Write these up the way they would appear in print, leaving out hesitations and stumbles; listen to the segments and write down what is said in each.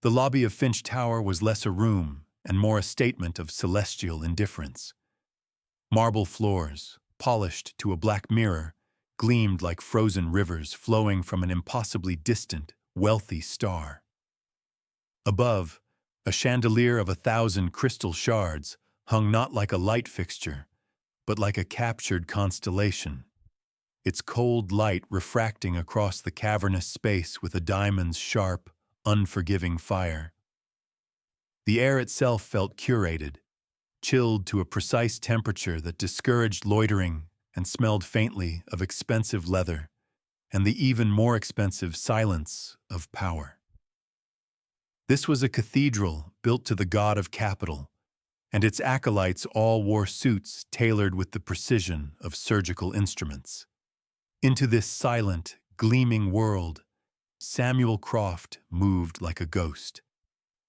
The lobby of Finch Tower was less a room and more a statement of celestial indifference. Marble floors, polished to a black mirror, gleamed like frozen rivers flowing from an impossibly distant, wealthy star. Above, a chandelier of 1,000 crystal shards hung not like a light fixture, but like a captured constellation, its cold light refracting across the cavernous space with a diamond's sharp, unforgiving fire. The air itself felt curated, chilled to a precise temperature that discouraged loitering and smelled faintly of expensive leather and the even more expensive silence of power. This was a cathedral built to the god of capital, and its acolytes all wore suits tailored with the precision of surgical instruments. Into this silent, gleaming world, Samuel Croft moved like a ghost.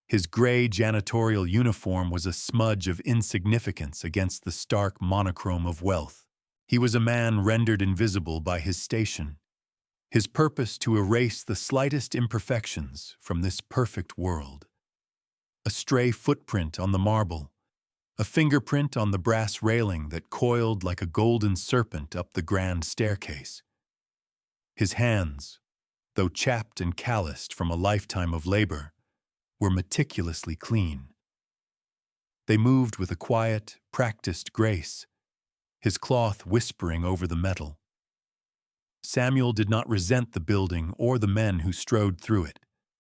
His gray janitorial uniform was a smudge of insignificance against the stark monochrome of wealth. He was a man rendered invisible by his station, his purpose to erase the slightest imperfections from this perfect world. A stray footprint on the marble, a fingerprint on the brass railing that coiled like a golden serpent up the grand staircase. His hands, though chapped and calloused from a lifetime of labor, were meticulously clean. They moved with a quiet, practiced grace, his cloth whispering over the metal. Samuel did not resent the building or the men who strode through it,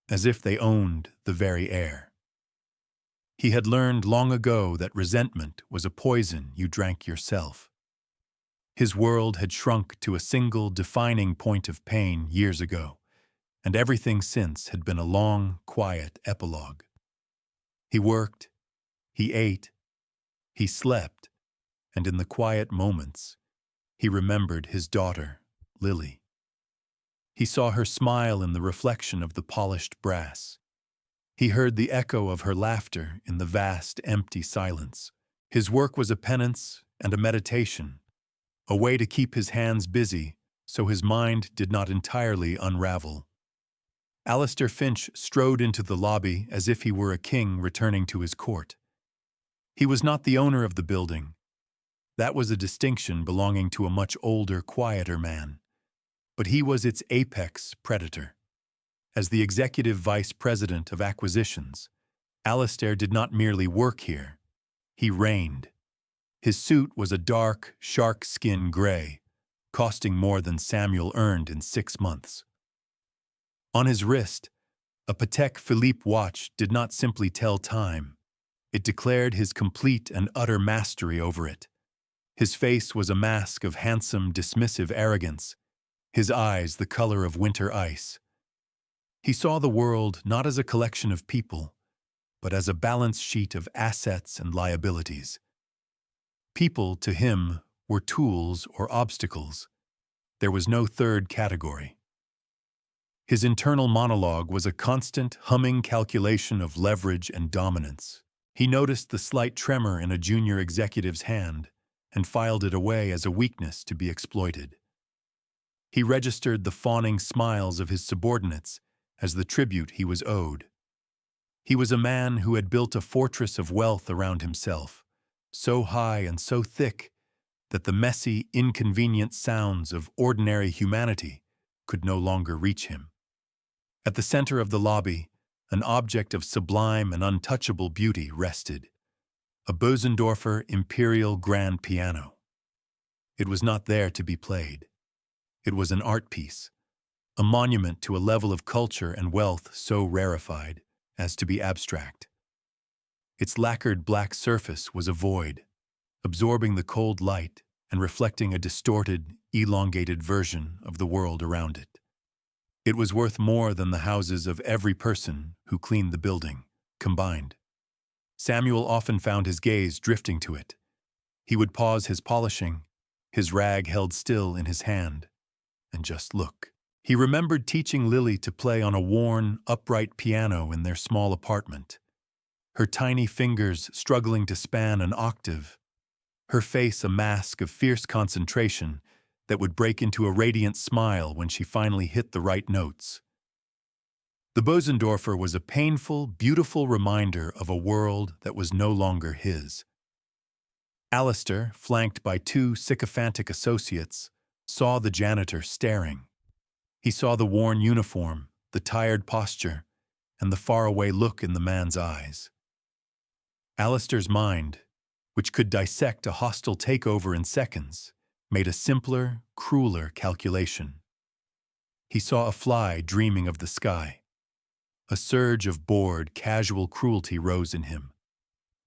as if they owned the very air. He had learned long ago that resentment was a poison you drank yourself. His world had shrunk to a single defining point of pain years ago, and everything since had been a long, quiet epilogue. He worked, he ate, he slept, and in the quiet moments, he remembered his daughter, Lily. He saw her smile in the reflection of the polished brass. He heard the echo of her laughter in the vast, empty silence. His work was a penance and a meditation, a way to keep his hands busy so his mind did not entirely unravel. Alistair Finch strode into the lobby as if he were a king returning to his court. He was not the owner of the building. That was a distinction belonging to a much older, quieter man. But he was its apex predator. As the executive vice president of acquisitions, Alistair did not merely work here. He reigned. His suit was a dark, shark-skin gray, costing more than Samuel earned in 6 months. On his wrist, a Patek Philippe watch did not simply tell time. It declared his complete and utter mastery over it. His face was a mask of handsome, dismissive arrogance, his eyes the color of winter ice. He saw the world not as a collection of people, but as a balance sheet of assets and liabilities. People, to him, were tools or obstacles. There was no third category. His internal monologue was a constant, humming calculation of leverage and dominance. He noticed the slight tremor in a junior executive's hand and filed it away as a weakness to be exploited. He registered the fawning smiles of his subordinates as the tribute he was owed. He was a man who had built a fortress of wealth around himself, so high and so thick that the messy, inconvenient sounds of ordinary humanity could no longer reach him. At the center of the lobby, an object of sublime and untouchable beauty rested, a Bösendorfer imperial grand piano. It was not there to be played. It was an art piece, a monument to a level of culture and wealth so rarefied as to be abstract. Its lacquered black surface was a void, absorbing the cold light and reflecting a distorted, elongated version of the world around it. It was worth more than the houses of every person who cleaned the building, combined. Samuel often found his gaze drifting to it. He would pause his polishing, his rag held still in his hand, and just look. He remembered teaching Lily to play on a worn, upright piano in their small apartment, her tiny fingers struggling to span an octave, her face a mask of fierce concentration that would break into a radiant smile when she finally hit the right notes. The Bosendorfer was a painful, beautiful reminder of a world that was no longer his. Alistair, flanked by two sycophantic associates, saw the janitor staring. He saw the worn uniform, the tired posture, and the faraway look in the man's eyes. Alistair's mind, which could dissect a hostile takeover in seconds, made a simpler, crueler calculation. He saw a fly dreaming of the sky. A surge of bored, casual cruelty rose in him,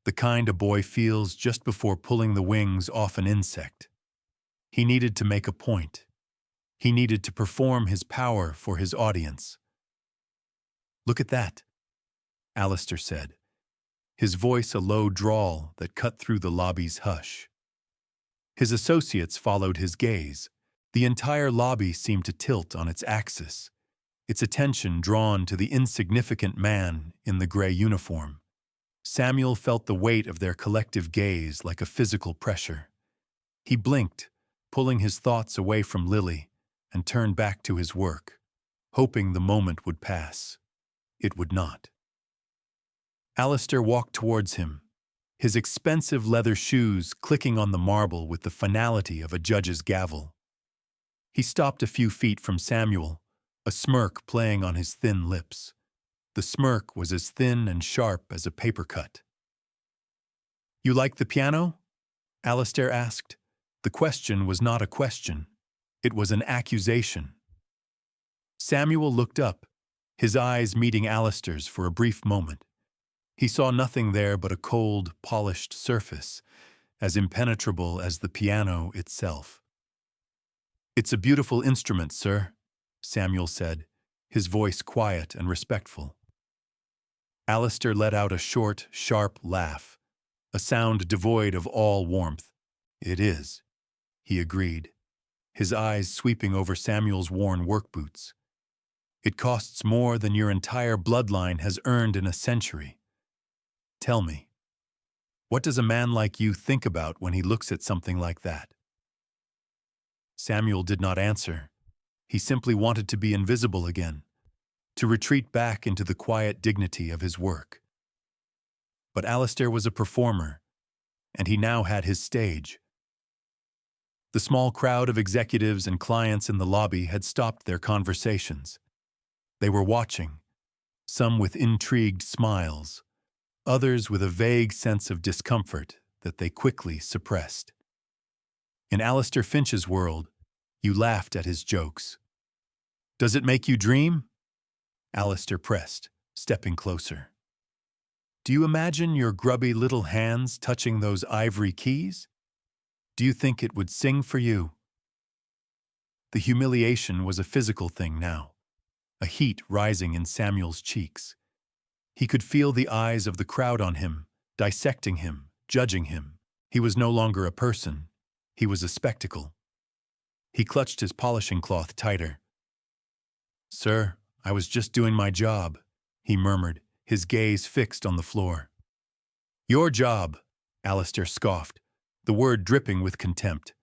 the kind a boy feels just before pulling the wings off an insect. He needed to make a point. He needed to perform his power for his audience. "Look at that," Alistair said, his voice a low drawl that cut through the lobby's hush. His associates followed his gaze. The entire lobby seemed to tilt on its axis, its attention drawn to the insignificant man in the gray uniform. Samuel felt the weight of their collective gaze like a physical pressure. He blinked, pulling his thoughts away from Lily, and turned back to his work, hoping the moment would pass. It would not. Alistair walked towards him, his expensive leather shoes clicking on the marble with the finality of a judge's gavel. He stopped a few feet from Samuel, a smirk playing on his thin lips. The smirk was as thin and sharp as a paper cut. "You like the piano?" Alistair asked. The question was not a question. It was an accusation. Samuel looked up, his eyes meeting Alistair's for a brief moment. He saw nothing there but a cold, polished surface, as impenetrable as the piano itself. "It's a beautiful instrument, sir," Samuel said, his voice quiet and respectful. Alistair let out a short, sharp laugh, a sound devoid of all warmth. "It is," he agreed, his eyes sweeping over Samuel's worn work boots. "It costs more than your entire bloodline has earned in a century. Tell me, what does a man like you think about when he looks at something like that?" Samuel did not answer. He simply wanted to be invisible again, to retreat back into the quiet dignity of his work. But Alistair was a performer, and he now had his stage. The small crowd of executives and clients in the lobby had stopped their conversations. They were watching, some with intrigued smiles, others with a vague sense of discomfort that they quickly suppressed. In Alistair Finch's world, you laughed at his jokes. "Does it make you dream?" Alistair pressed, stepping closer. "Do you imagine your grubby little hands touching those ivory keys? Do you think it would sing for you?" The humiliation was a physical thing now, a heat rising in Samuel's cheeks. He could feel the eyes of the crowd on him, dissecting him, judging him. He was no longer a person. He was a spectacle. He clutched his polishing cloth tighter. "Sir, I was just doing my job," he murmured, his gaze fixed on the floor. "Your job," Alistair scoffed, the word dripping with contempt.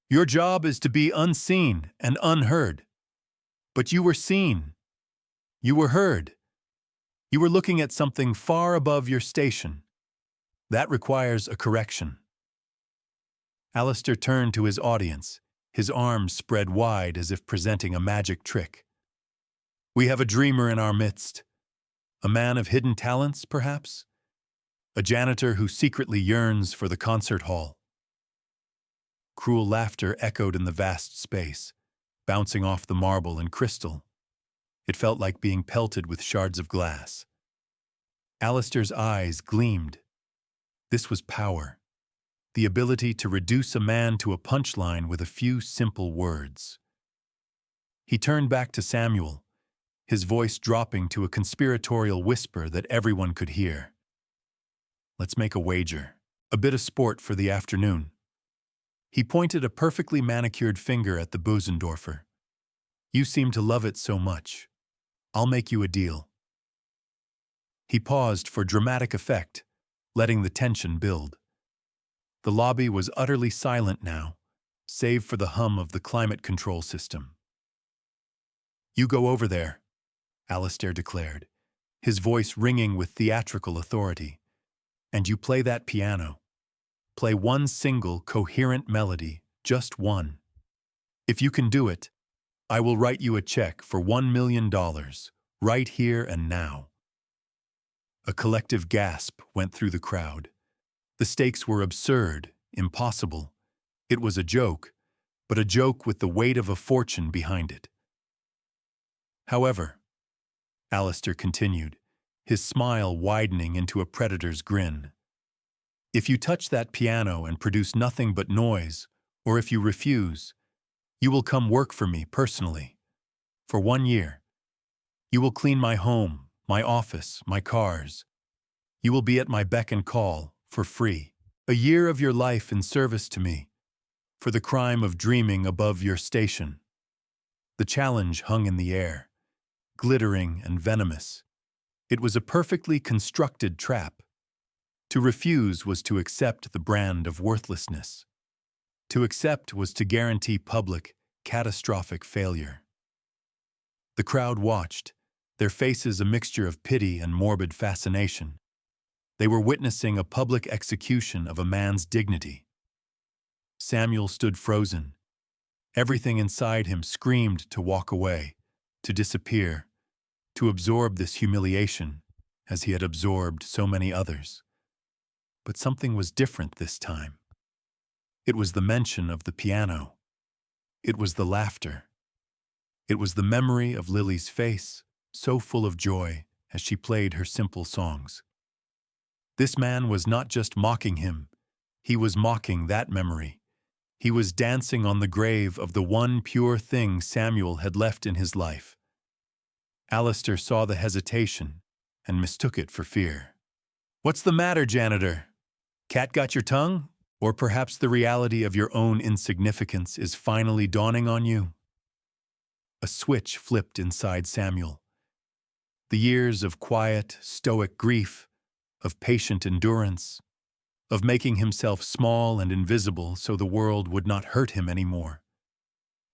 "Your job is to be unseen and unheard. But you were seen. You were heard. You were looking at something far above your station. That requires a correction." Alistair turned to his audience, his arms spread wide as if presenting a magic trick. "We have a dreamer in our midst. A man of hidden talents, perhaps? A janitor who secretly yearns for the concert hall." Cruel laughter echoed in the vast space, bouncing off the marble and crystal. It felt like being pelted with shards of glass. Alistair's eyes gleamed. This was power, the ability to reduce a man to a punchline with a few simple words. He turned back to Samuel, his voice dropping to a conspiratorial whisper that everyone could hear. "Let's make a wager, a bit of sport for the afternoon." He pointed a perfectly manicured finger at the Bosendorfer. "You seem to love it so much. I'll make you a deal." He paused for dramatic effect, letting the tension build. The lobby was utterly silent now, save for the hum of the climate control system. "You go over there," Alistair declared, his voice ringing with theatrical authority. "And you play that piano. Play one single, coherent melody, just one. If you can do it, I will write you a check for $1 million, right here and now." A collective gasp went through the crowd. The stakes were absurd, impossible. It was a joke, but a joke with the weight of a fortune behind it. "However," Alistair continued, his smile widening into a predator's grin, "if you touch that piano and produce nothing but noise, or if you refuse, you will come work for me personally. For 1 year. You will clean my home, my office, my cars. You will be at my beck and call, for free. A year of your life in service to me, for the crime of dreaming above your station." The challenge hung in the air, glittering and venomous. It was a perfectly constructed trap. To refuse was to accept the brand of worthlessness. To accept was to guarantee public, catastrophic failure. The crowd watched, their faces a mixture of pity and morbid fascination. They were witnessing a public execution of a man's dignity. Samuel stood frozen. Everything inside him screamed to walk away, to disappear, to absorb this humiliation, as he had absorbed so many others. But something was different this time. It was the mention of the piano. It was the laughter. It was the memory of Lily's face, so full of joy as she played her simple songs. This man was not just mocking him, he was mocking that memory. He was dancing on the grave of the one pure thing Samuel had left in his life. Alistair saw the hesitation and mistook it for fear. "What's the matter, Janitor? Cat got your tongue? Or perhaps the reality of your own insignificance is finally dawning on you?" A switch flipped inside Samuel. The years of quiet, stoic grief, of patient endurance, of making himself small and invisible so the world would not hurt him anymore.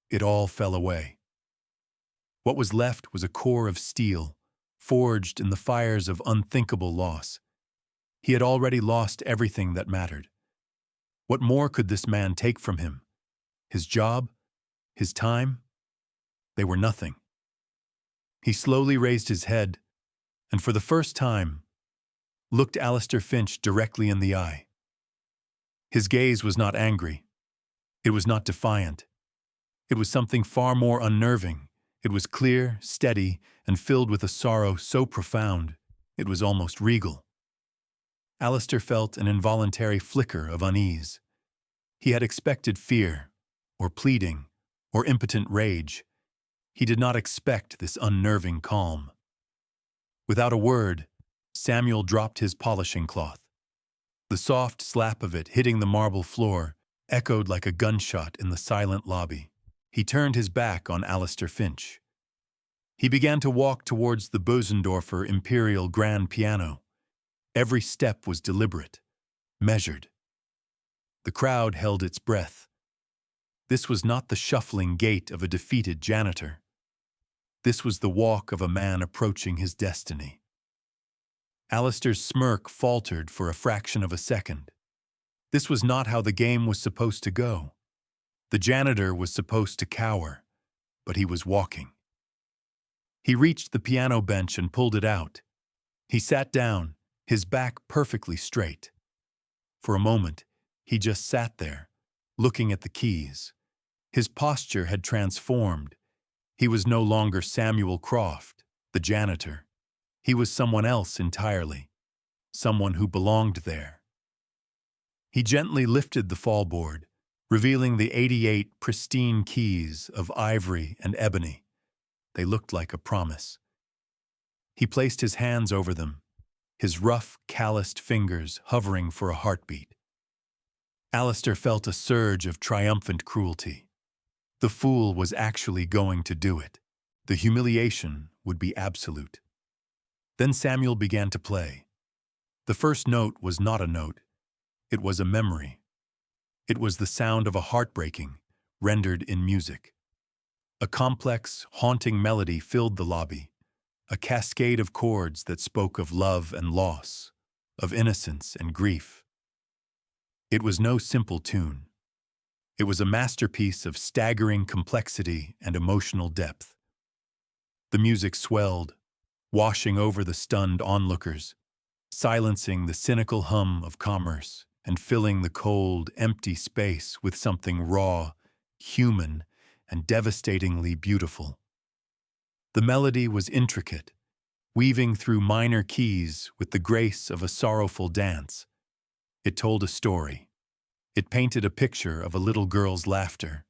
It all fell away. What was left was a core of steel, forged in the fires of unthinkable loss. He had already lost everything that mattered. What more could this man take from him? His job? His time? They were nothing. He slowly raised his head, and for the first time, looked Alistair Finch directly in the eye. His gaze was not angry. It was not defiant. It was something far more unnerving. It was clear, steady, and filled with a sorrow so profound, it was almost regal. Alistair felt an involuntary flicker of unease. He had expected fear, or pleading, or impotent rage. He did not expect this unnerving calm. Without a word, Samuel dropped his polishing cloth. The soft slap of it hitting the marble floor echoed like a gunshot in the silent lobby. He turned his back on Alistair Finch. He began to walk towards the Bösendorfer Imperial Grand Piano. Every step was deliberate, measured. The crowd held its breath. This was not the shuffling gait of a defeated janitor. This was the walk of a man approaching his destiny. Alistair's smirk faltered for a fraction of a second. This was not how the game was supposed to go. The janitor was supposed to cower, but he was walking. He reached the piano bench and pulled it out. He sat down, his back perfectly straight. For a moment, he just sat there, looking at the keys. His posture had transformed. He was no longer Samuel Croft, the janitor. He was someone else entirely, someone who belonged there. He gently lifted the fallboard, revealing the 88 pristine keys of ivory and ebony. They looked like a promise. He placed his hands over them, his rough, calloused fingers hovering for a heartbeat. Alistair felt a surge of triumphant cruelty. The fool was actually going to do it. The humiliation would be absolute. Then Samuel began to play. The first note was not a note. It was a memory. It was the sound of a heartbreaking, rendered in music. A complex, haunting melody filled the lobby, a cascade of chords that spoke of love and loss, of innocence and grief. It was no simple tune. It was a masterpiece of staggering complexity and emotional depth. The music swelled, washing over the stunned onlookers, silencing the cynical hum of commerce and filling the cold, empty space with something raw, human, and devastatingly beautiful. The melody was intricate, weaving through minor keys with the grace of a sorrowful dance. It told a story. It painted a picture of a little girl's laughter,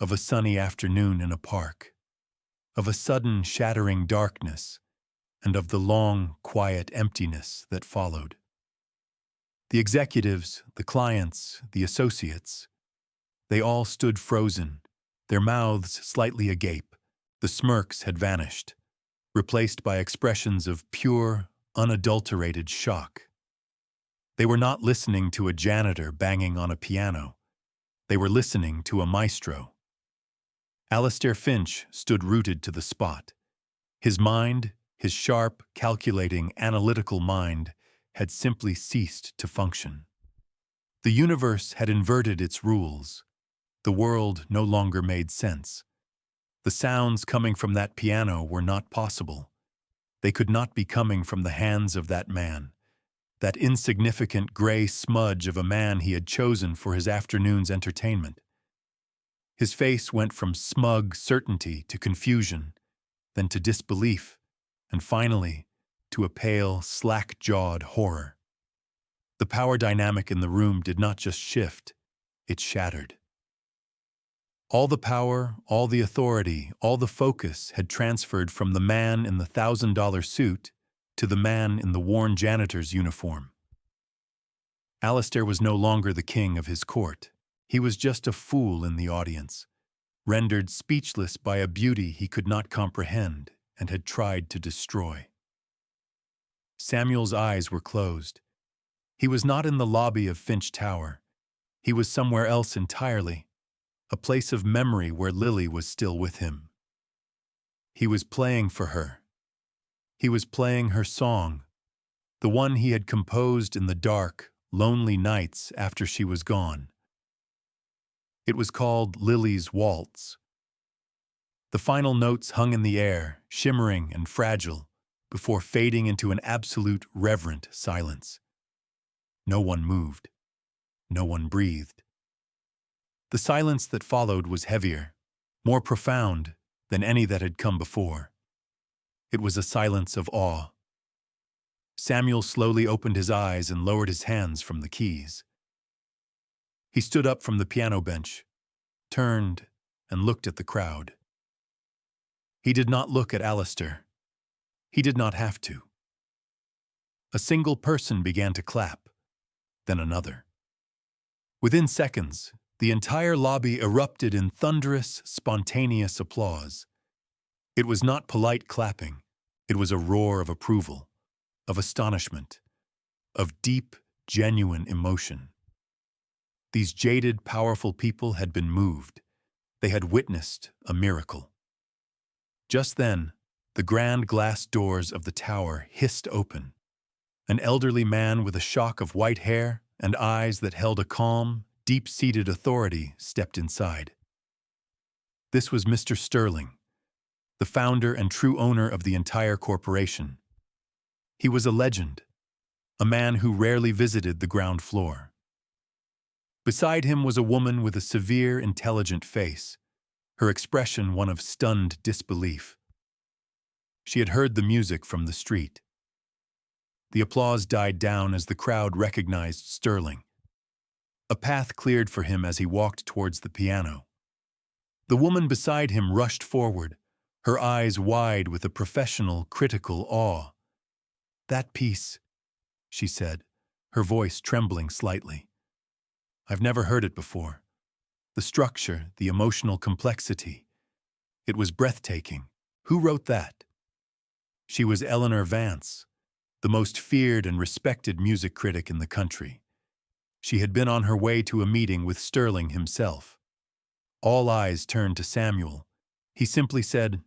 of a sunny afternoon in a park, of a sudden shattering darkness, and of the long, quiet emptiness that followed. The executives, the clients, the associates, they all stood frozen, their mouths slightly agape. The smirks had vanished, replaced by expressions of pure, unadulterated shock. They were not listening to a janitor banging on a piano. They were listening to a maestro. Alistair Finch stood rooted to the spot. His mind, his sharp, calculating, analytical mind, had simply ceased to function. The universe had inverted its rules. The world no longer made sense. The sounds coming from that piano were not possible. They could not be coming from the hands of that man, that insignificant gray smudge of a man he had chosen for his afternoon's entertainment. His face went from smug certainty to confusion, then to disbelief, and finally to a pale, slack-jawed horror. The power dynamic in the room did not just shift, it shattered. All the power, all the authority, all the focus had transferred from the man in the $1,000 suit to the man in the worn janitor's uniform. Alistair was no longer the king of his court. He was just a fool in the audience, rendered speechless by a beauty he could not comprehend and had tried to destroy. Samuel's eyes were closed. He was not in the lobby of Finch Tower. He was somewhere else entirely, a place of memory where Lily was still with him. He was playing for her. He was playing her song, the one he had composed in the dark, lonely nights after she was gone. It was called Lily's Waltz. The final notes hung in the air, shimmering and fragile, before fading into an absolute, reverent silence. No one moved. No one breathed. The silence that followed was heavier, more profound than any that had come before. It was a silence of awe. Samuel slowly opened his eyes and lowered his hands from the keys. He stood up from the piano bench, turned, and looked at the crowd. He did not look at Alistair. He did not have to. A single person began to clap, then another. Within seconds, the entire lobby erupted in thunderous, spontaneous applause. It was not polite clapping. It was a roar of approval, of astonishment, of deep, genuine emotion. These jaded, powerful people had been moved. They had witnessed a miracle. Just then, the grand glass doors of the tower hissed open. An elderly man with a shock of white hair and eyes that held a calm, deep-seated authority stepped inside. This was Mr. Sterling, the founder and true owner of the entire corporation. He was a legend, a man who rarely visited the ground floor. Beside him was a woman with a severe, intelligent face, her expression one of stunned disbelief. She had heard the music from the street. The applause died down as the crowd recognized Sterling. A path cleared for him as he walked towards the piano. The woman beside him rushed forward, her eyes wide with a professional, critical awe. "That piece," she said, her voice trembling slightly. "I've never heard it before. The structure, the emotional complexity. It was breathtaking. Who wrote that?" She was Eleanor Vance, the most feared and respected music critic in the country. She had been on her way to a meeting with Sterling himself. All eyes turned to Samuel. He simply said,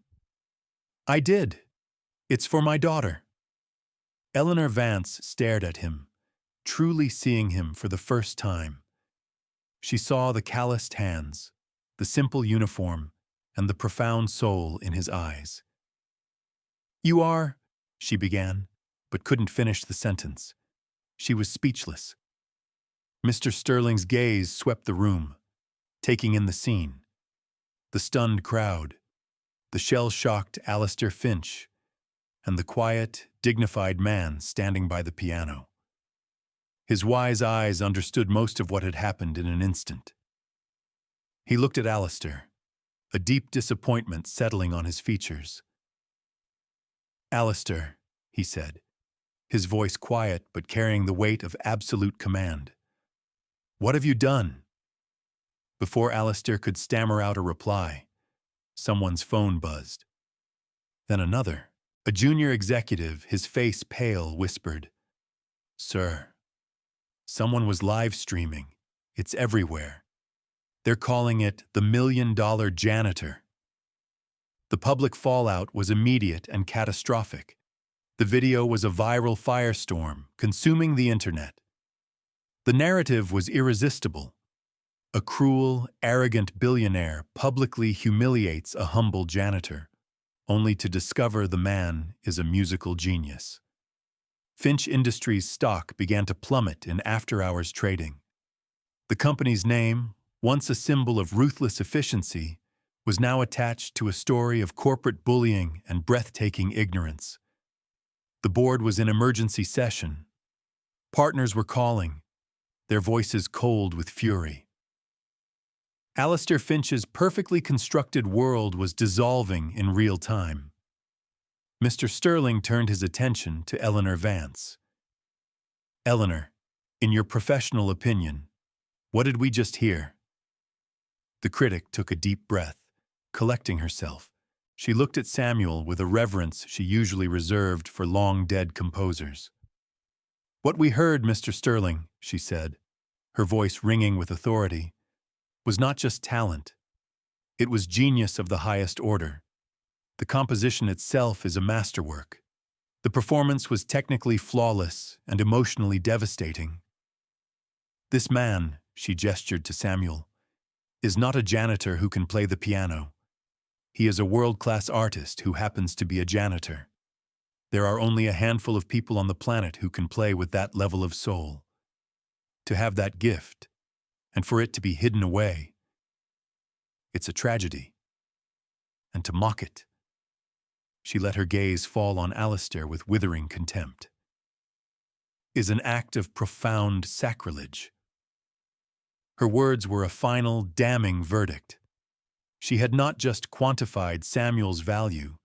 "I did. It's for my daughter. Eleanor Vance stared at him, truly seeing him for the first time. She saw the calloused hands, the simple uniform, and the profound soul in his eyes. "You are," she began, but couldn't finish the sentence. She was speechless. Mr. Sterling's gaze swept the room, taking in the scene. The stunned crowd, the shell-shocked Alistair Finch, and the quiet, dignified man standing by the piano. His wise eyes understood most of what had happened in an instant. He looked at Alistair, a deep disappointment settling on his features. "Alistair," he said, his voice quiet but carrying the weight of absolute command. "What have you done?" Before Alistair could stammer out a reply, someone's phone buzzed. Then another, a junior executive, his face pale, whispered, "Sir, someone was live streaming. It's everywhere. They're calling it the $1 Million Janitor." The public fallout was immediate and catastrophic. The video was a viral firestorm, consuming the internet. The narrative was irresistible. A cruel, arrogant billionaire publicly humiliates a humble janitor, only to discover the man is a musical genius. Finch Industries' stock began to plummet in after-hours trading. The company's name, once a symbol of ruthless efficiency, was now attached to a story of corporate bullying and breathtaking ignorance. The board was in emergency session. Partners were calling, their voices cold with fury. Alistair Finch's perfectly constructed world was dissolving in real time. Mr. Sterling turned his attention to Eleanor Vance. "Eleanor, in your professional opinion, what did we just hear?" The critic took a deep breath, collecting herself. She looked at Samuel with a reverence she usually reserved for long-dead composers. "What we heard, Mr. Sterling," she said, her voice ringing with authority, "was not just talent. It was genius of the highest order. The composition itself is a masterwork. The performance was technically flawless and emotionally devastating. This man," she gestured to Samuel, "is not a janitor who can play the piano. He is a world-class artist who happens to be a janitor. There are only a handful of people on the planet who can play with that level of soul. To have that gift, and for it to be hidden away, it's a tragedy. And to mock it." She let her gaze fall on Alistair with withering contempt. "Is an act of profound sacrilege." Her words were a final, damning verdict. She had not just quantified Samuel's value,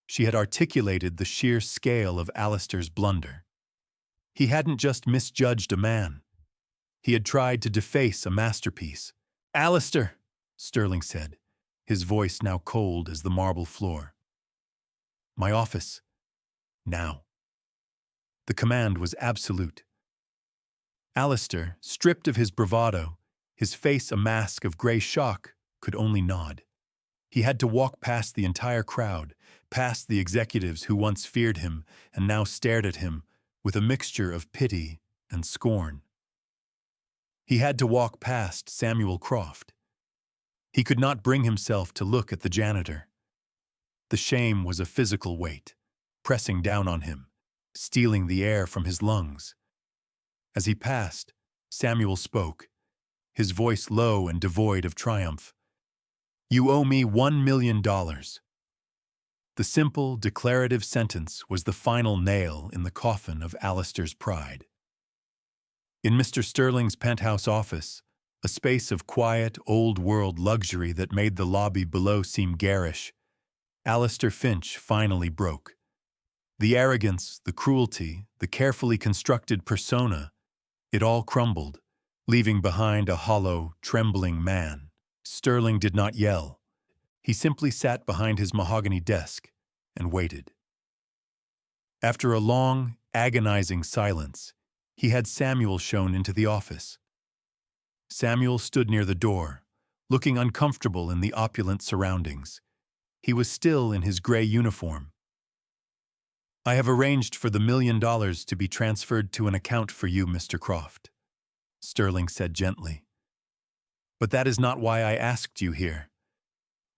she had articulated the sheer scale of Alistair's blunder. He hadn't just misjudged a man. He had tried to deface a masterpiece. "Alistair," Sterling said, his voice now cold as the marble floor. "My office. Now." The command was absolute. Alistair, stripped of his bravado, his face a mask of gray shock, could only nod. He had to walk past the entire crowd, past the executives who once feared him and now stared at him with a mixture of pity and scorn. He had to walk past Samuel Croft. He could not bring himself to look at the janitor. The shame was a physical weight, pressing down on him, stealing the air from his lungs. As he passed, Samuel spoke, his voice low and devoid of triumph. "You owe me $1 million. The simple, declarative sentence was the final nail in the coffin of Alistair's pride. In Mr. Sterling's penthouse office, a space of quiet, old-world luxury that made the lobby below seem garish, Alistair Finch finally broke. The arrogance, the cruelty, the carefully constructed persona, it all crumbled, leaving behind a hollow, trembling man. Sterling did not yell. He simply sat behind his mahogany desk and waited. After a long, agonizing silence, he had Samuel shown into the office. Samuel stood near the door, looking uncomfortable in the opulent surroundings. He was still in his gray uniform. I have arranged for the $1 million to be transferred to an account for you, Mr. Croft, Sterling said gently. But that is not why I asked you here.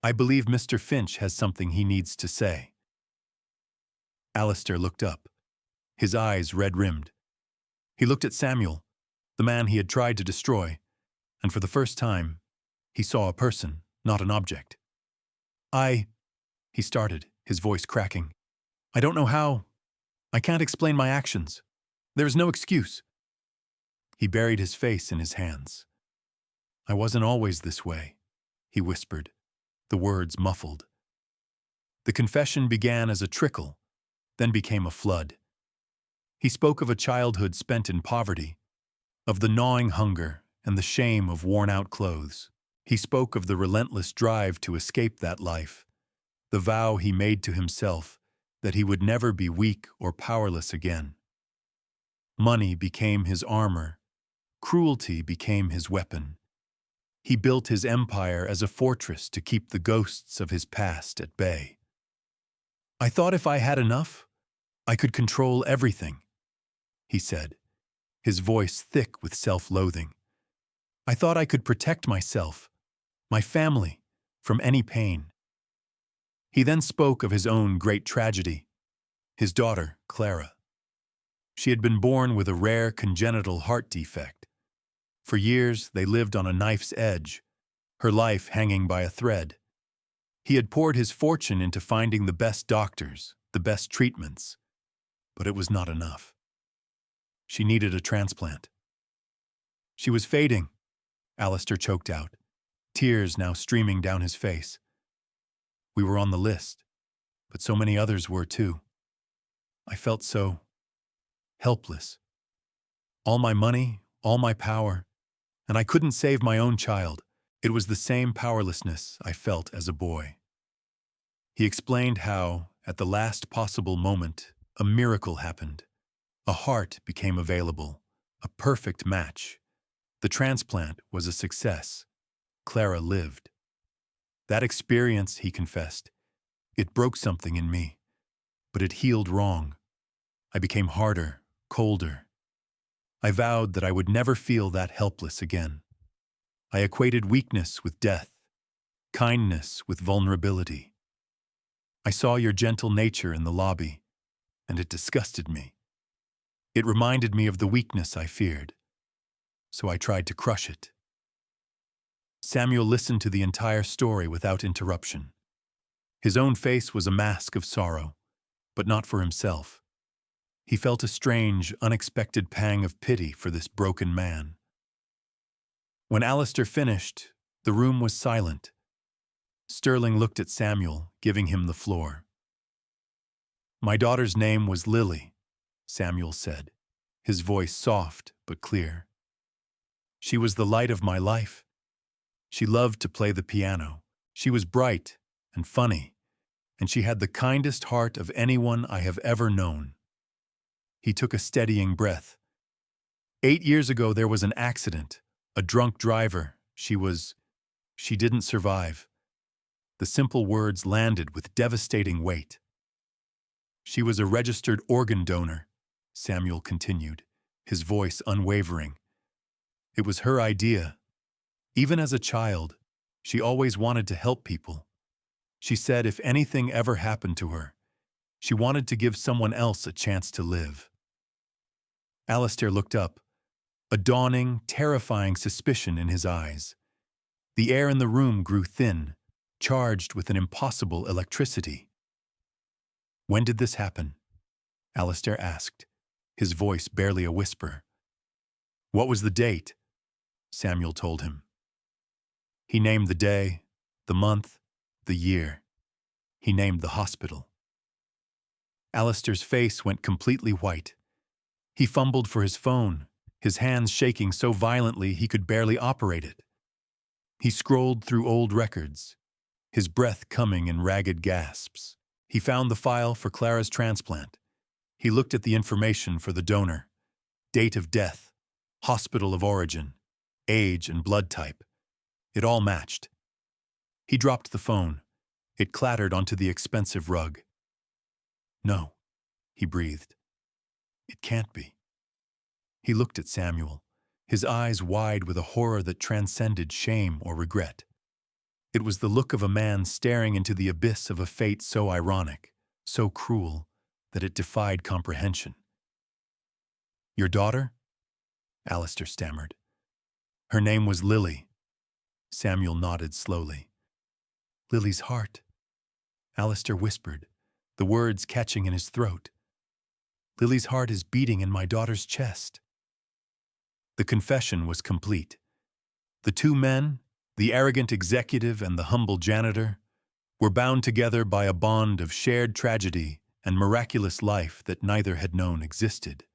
I believe Mr. Finch has something he needs to say. Alistair looked up, his eyes red-rimmed. He looked at Samuel, the man he had tried to destroy, and for the first time, he saw a person, not an object. He started, his voice cracking. I don't know how. I can't explain my actions. There is no excuse. He buried his face in his hands. I wasn't always this way, he whispered, the words muffled. The confession began as a trickle, then became a flood. He spoke of a childhood spent in poverty, of the gnawing hunger and the shame of worn-out clothes. He spoke of the relentless drive to escape that life, the vow he made to himself that he would never be weak or powerless again. Money became his armor. Cruelty became his weapon. He built his empire as a fortress to keep the ghosts of his past at bay. I thought if I had enough, I could control everything, he said, his voice thick with self-loathing. I thought I could protect myself, my family, from any pain. He then spoke of his own great tragedy, his daughter, Clara. She had been born with a rare congenital heart defect. For years, they lived on a knife's edge, her life hanging by a thread. He had poured his fortune into finding the best doctors, the best treatments, but it was not enough. She needed a transplant. She was fading, Alistair choked out, tears now streaming down his face. We were on the list, but so many others were too. I felt so helpless. All my money, all my power, and I couldn't save my own child. It was the same powerlessness I felt as a boy. He explained how, at the last possible moment, a miracle happened. A heart became available, a perfect match. The transplant was a success. Clara lived. That experience, he confessed, it broke something in me, but it healed wrong. I became harder, colder. I vowed that I would never feel that helpless again. I equated weakness with death, kindness with vulnerability. I saw your gentle nature in the lobby, and it disgusted me. It reminded me of the weakness I feared, so I tried to crush it. Samuel listened to the entire story without interruption. His own face was a mask of sorrow, but not for himself. He felt a strange, unexpected pang of pity for this broken man. When Alistair finished, the room was silent. Sterling looked at Samuel, giving him the floor. My daughter's name was Lily, Samuel said, his voice soft but clear. She was the light of my life. She loved to play the piano. She was bright and funny, and she had the kindest heart of anyone I have ever known. He took a steadying breath. 8 years ago there was an accident, a drunk driver. She didn't survive. The simple words landed with devastating weight. She was a registered organ donor, Samuel continued, his voice unwavering. It was her idea. Even as a child, she always wanted to help people. She said if anything ever happened to her, she wanted to give someone else a chance to live. Alistair looked up, a dawning, terrifying suspicion in his eyes. The air in the room grew thin, charged with an impossible electricity. When did this happen? Alistair asked, his voice barely a whisper. What was the date? Samuel told him. He named the day, the month, the year. He named the hospital. Alistair's face went completely white. He fumbled for his phone, his hands shaking so violently he could barely operate it. He scrolled through old records, his breath coming in ragged gasps. He found the file for Clara's transplant. He looked at the information for the donor, date of death, hospital of origin, age and blood type. It all matched. He dropped the phone. It clattered onto the expensive rug. No, he breathed. It can't be. He looked at Samuel, his eyes wide with a horror that transcended shame or regret. It was the look of a man staring into the abyss of a fate so ironic, so cruel, that it defied comprehension. Your daughter? Alistair stammered. Her name was Lily. Samuel nodded slowly. Lily's heart, Alistair whispered, the words catching in his throat. Lily's heart is beating in my daughter's chest. The confession was complete. The two men, the arrogant executive and the humble janitor, were bound together by a bond of shared tragedy and miraculous life that neither had known existed.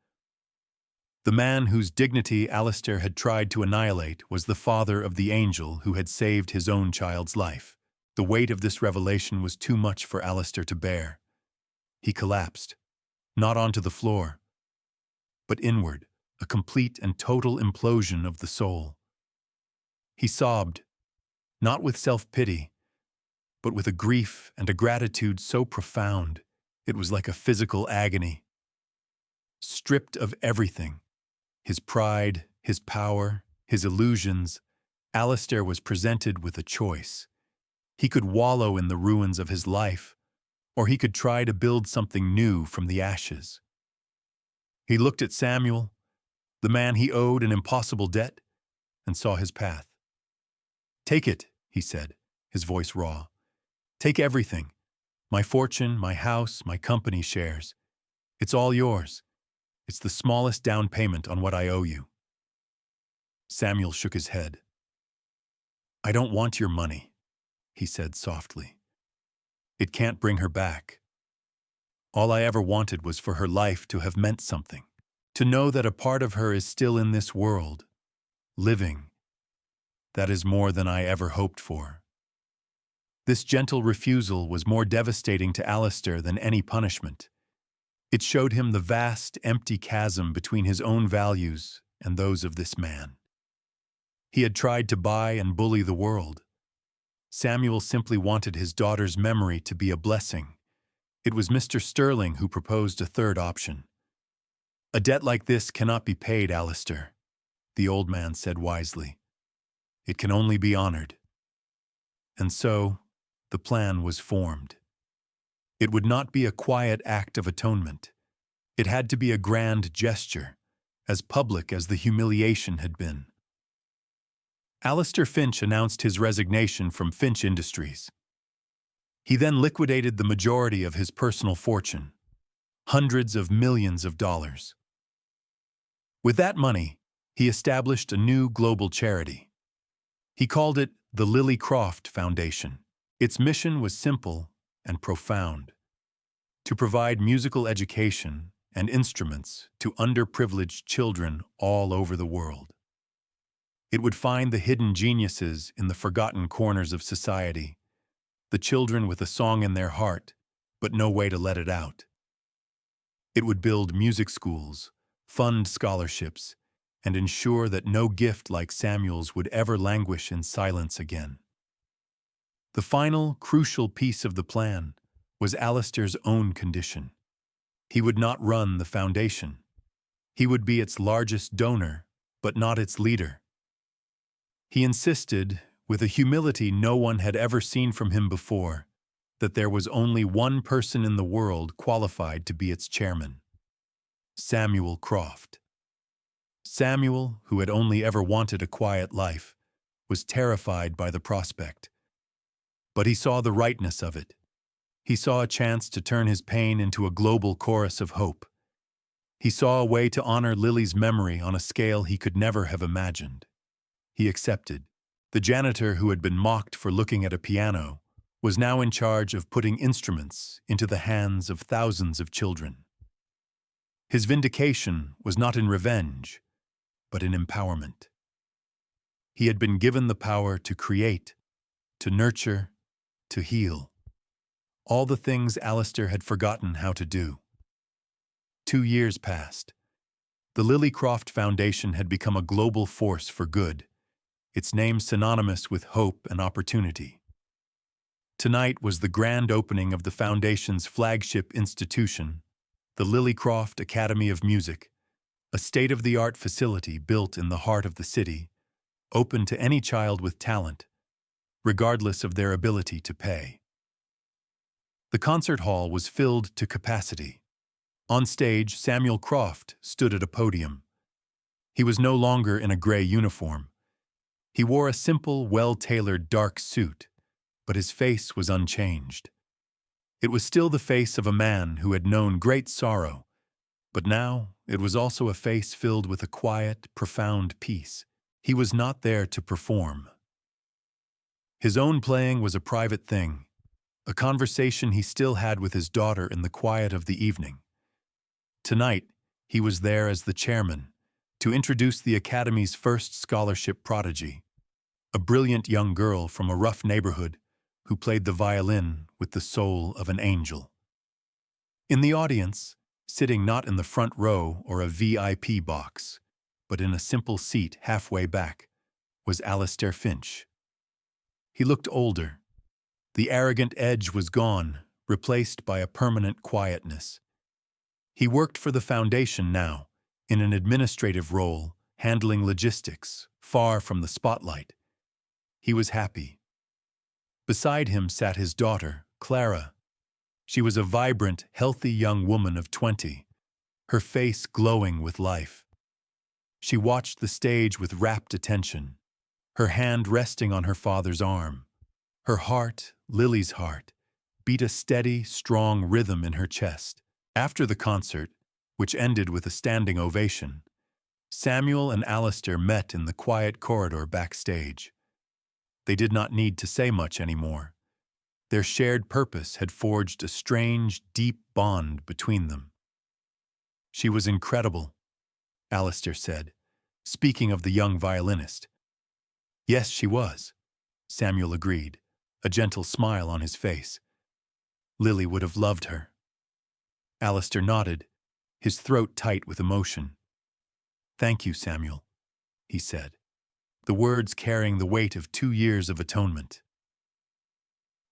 The man whose dignity Alistair had tried to annihilate was the father of the angel who had saved his own child's life. The weight of this revelation was too much for Alistair to bear. He collapsed, not onto the floor, but inward, a complete and total implosion of the soul. He sobbed, not with self-pity, but with a grief and a gratitude so profound, it was like a physical agony. Stripped of everything, his pride, his power, his illusions, Alistair was presented with a choice. He could wallow in the ruins of his life, or he could try to build something new from the ashes. He looked at Samuel, the man he owed an impossible debt, and saw his path. Take it, he said, his voice raw. Take everything. My fortune, my house, my company shares. It's all yours. It's the smallest down payment on what I owe you. Samuel shook his head. I don't want your money, he said softly. It can't bring her back. All I ever wanted was for her life to have meant something, to know that a part of her is still in this world, living. That is more than I ever hoped for. This gentle refusal was more devastating to Alistair than any punishment. It showed him the vast, empty chasm between his own values and those of this man. He had tried to buy and bully the world. Samuel simply wanted his daughter's memory to be a blessing. It was Mr. Sterling who proposed a third option. A debt like this cannot be paid, Alistair, the old man said wisely. It can only be honored. And so, the plan was formed. It would not be a quiet act of atonement. It had to be a grand gesture, as public as the humiliation had been. Alistair Finch announced his resignation from Finch Industries. He then liquidated the majority of his personal fortune, hundreds of millions of dollars. With that money, he established a new global charity. He called it the Lily Croft Foundation. Its mission was simple and profound: to provide musical education and instruments to underprivileged children all over the world. It would find the hidden geniuses in the forgotten corners of society, the children with a song in their heart, but no way to let it out. It would build music schools, fund scholarships, and ensure that no gift like Samuel's would ever languish in silence again. The final, crucial piece of the plan was Alistair's own condition. He would not run the foundation. He would be its largest donor, but not its leader. He insisted, with a humility no one had ever seen from him before, that there was only one person in the world qualified to be its chairman: Samuel Croft. Samuel, who had only ever wanted a quiet life, was terrified by the prospect. But he saw the rightness of it. He saw a chance to turn his pain into a global chorus of hope. He saw a way to honor Lily's memory on a scale he could never have imagined. He accepted. The janitor who had been mocked for looking at a piano was now in charge of putting instruments into the hands of thousands of children. His vindication was not in revenge, but in empowerment. He had been given the power to create, to nurture, to heal. All the things Alistair had forgotten how to do. 2 years passed. The Lily Croft Foundation had become a global force for good, its name synonymous with hope and opportunity. Tonight was the grand opening of the Foundation's flagship institution, the Lilycroft Academy of Music, a state-of-the-art facility built in the heart of the city, open to any child with talent, regardless of their ability to pay. The concert hall was filled to capacity. On stage, Samuel Croft stood at a podium. He was no longer in a gray uniform. He wore a simple, well-tailored dark suit, but his face was unchanged. It was still the face of a man who had known great sorrow, but now it was also a face filled with a quiet, profound peace. He was not there to perform. His own playing was a private thing, a conversation he still had with his daughter in the quiet of the evening. Tonight, he was there as the chairman, to introduce the Academy's first scholarship prodigy, a brilliant young girl from a rough neighborhood who played the violin with the soul of an angel. In the audience, sitting not in the front row or a VIP box, but in a simple seat halfway back, was Alistair Finch. He looked older. The arrogant edge was gone, replaced by a permanent quietness. He worked for the foundation now, in an administrative role, handling logistics, far from the spotlight. He was happy. Beside him sat his daughter, Clara. She was a vibrant, healthy young woman of 20, her face glowing with life. She watched the stage with rapt attention, her hand resting on her father's arm. Her heart, Lily's heart, beat a steady, strong rhythm in her chest. After the concert, which ended with a standing ovation, Samuel and Alistair met in the quiet corridor backstage. They did not need to say much anymore. Their shared purpose had forged a strange, deep bond between them. "She was incredible," Alistair said, speaking of the young violinist. "Yes, she was," Samuel agreed, a gentle smile on his face. "Lily would have loved her." Alistair nodded, his throat tight with emotion. "Thank you, Samuel," he said, the words carrying the weight of 2 years of atonement.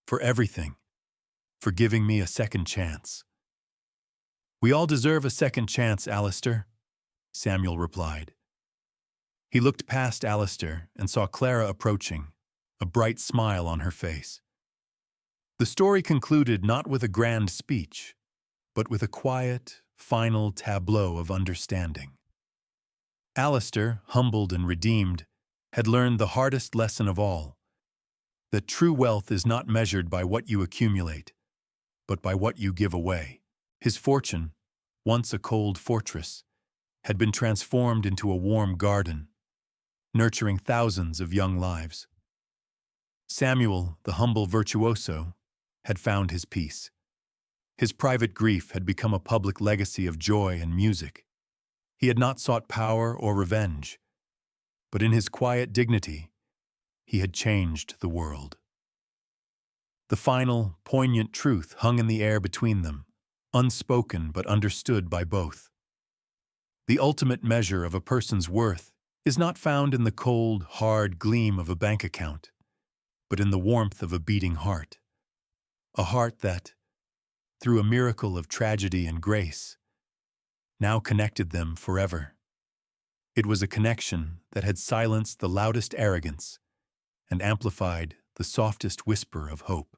"For everything, for giving me a second chance." "We all deserve a second chance, Alistair," Samuel replied. He looked past Alistair and saw Clara approaching, a bright smile on her face. The story concluded not with a grand speech, but with a quiet, final tableau of understanding. Alistair, humbled and redeemed, had learned the hardest lesson of all, that true wealth is not measured by what you accumulate, but by what you give away. His fortune, once a cold fortress, had been transformed into a warm garden, nurturing thousands of young lives. Samuel, the humble virtuoso, had found his peace. His private grief had become a public legacy of joy and music. He had not sought power or revenge, but in his quiet dignity, he had changed the world. The final, poignant truth hung in the air between them, unspoken but understood by both. The ultimate measure of a person's worth is not found in the cold, hard gleam of a bank account, but in the warmth of a beating heart. A heart that, through a miracle of tragedy and grace, now connected them forever. It was a connection that had silenced the loudest arrogance and amplified the softest whisper of hope.